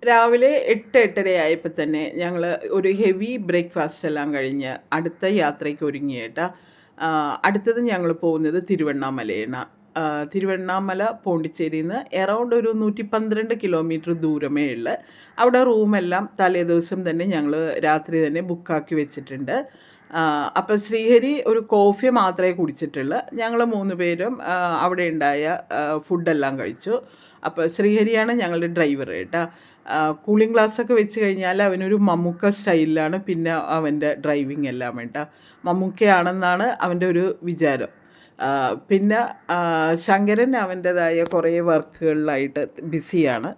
രാവിലെ 8-8:30 ആയപ്പോൾ തന്നെ ഞങ്ങൾ ഒരു ഹെവി ബ്രേക്ക്ഫാസ്റ്റ് എല്ലാം കഴിഞ്ഞ് അടുത്ത യാത്രയ്ക്ക് ഒരുങ്ങിയേട്ടാ. അടുത്തത് ഞങ്ങൾ പോകുന്നത് തിരുവണ്ണാമലയാണ്. തിരുവണ്ണാമല പോണ്ടിച്ചേരിയിൽ നിന്ന് എറൗണ്ട് ഒരു 112 കിലോമീറ്റർ ദൂരമേ ഉള്ളു. അവിടെ റൂമെല്ലാം തലേദിവസം തന്നെ ഞങ്ങൾ രാത്രി തന്നെ ബുക്കാക്കി വെച്ചിട്ടുണ്ട്. അപ്പോൾ ശ്രീഹരി ഒരു കോഫി മാത്രമേ കുടിച്ചിട്ടുള്ളൂ. ഞങ്ങൾ 3 പേരും അവിടെ ഉണ്ടായ ഫുഡെല്ലാം കഴിച്ചു. അപ്പോൾ ശ്രീഹരിയാണ് ഞങ്ങളുടെ ഡ്രൈവർ കേട്ടോ. കൂളിംഗ് ഗ്ലാസ്സൊക്കെ വെച്ച് കഴിഞ്ഞാൽ അവനൊരു മമ്മൂക്ക സ്റ്റൈലിലാണ് പിന്നെ അവൻ്റെ ഡ്രൈവിംഗ് എല്ലാം കേട്ടോ. മമ്മൂക്കയാണെന്നാണ് അവൻ്റെ ഒരു വിചാരം. പിന്നെ ശങ്കരൻ അവൻ്റേതായ കുറേ വർക്കുകളിലായിട്ട് ബിസിയാണ്.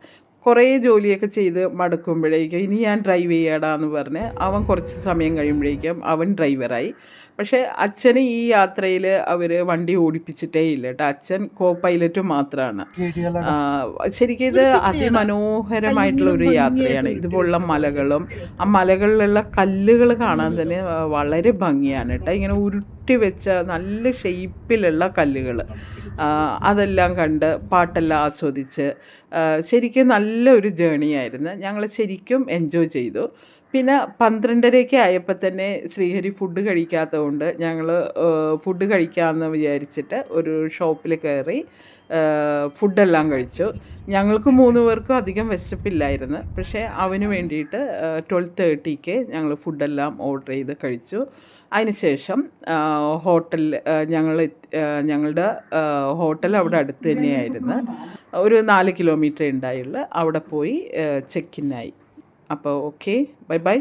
കുറേ ജോലിയൊക്കെ ചെയ്ത് മടുക്കുമ്പോഴേക്കും ഇനി ഞാൻ ഡ്രൈവ് ചെയ്യാടാന്ന് പറഞ്ഞ് അവൻ കുറച്ച് സമയം കഴിയുമ്പോഴേക്കും അവൻ ഡ്രൈവറായി. പക്ഷേ അച്ഛന് ഈ യാത്രയിൽ അവർ വണ്ടി ഓടിപ്പിച്ചിട്ടേ ഇല്ല കേട്ടോ. അച്ഛൻ കോ പൈലറ്റ് മാത്രമാണ്. ശരിക്കും ഇത് അതിമനോഹരമായിട്ടുള്ള ഒരു യാത്രയാണ്. ഇതുപോലുള്ള മലകളും ആ മലകളിലുള്ള കല്ലുകൾ കാണാൻ തന്നെ വളരെ ഭംഗിയാണ് കേട്ടോ. ഇങ്ങനെ ഉരുട്ടി വെച്ച നല്ല ഷെയ്പ്പിലുള്ള കല്ലുകൾ, അതെല്ലാം കണ്ട് പാട്ടെല്ലാം ആസ്വദിച്ച് ശരിക്കും നല്ലൊരു ജേണിയായിരുന്നു. ഞങ്ങൾ ശരിക്കും എൻജോയ് ചെയ്തു. പിന്നെ 12:30 ആയപ്പോൾ തന്നെ ശ്രീഹരി ഫുഡ് കഴിക്കാത്തത് കൊണ്ട് ഞങ്ങൾ ഫുഡ് കഴിക്കാമെന്ന് വിചാരിച്ചിട്ട് ഒരു ഷോപ്പിൽ കയറി ഫുഡെല്ലാം കഴിച്ചു. ഞങ്ങൾക്ക് 3 പേർക്കും അധികം വിശപ്പില്ലായിരുന്നു. പക്ഷേ അവന് വേണ്ടിയിട്ട് 12:30 ഞങ്ങൾ ഫുഡെല്ലാം ഓർഡർ ചെയ്ത് കഴിച്ചു. അതിനുശേഷം ഹോട്ടലിൽ ഞങ്ങളുടെ ഹോട്ടൽ അവിടെ അടുത്ത് തന്നെയായിരുന്നു. ഒരു 4 കിലോമീറ്റർ ഉണ്ടായുള്ളൂ. അവിടെ പോയി ചെക്ക് ഇൻ ആയി. അപ്പോൾ ഓക്കെ, ബൈ ബൈ.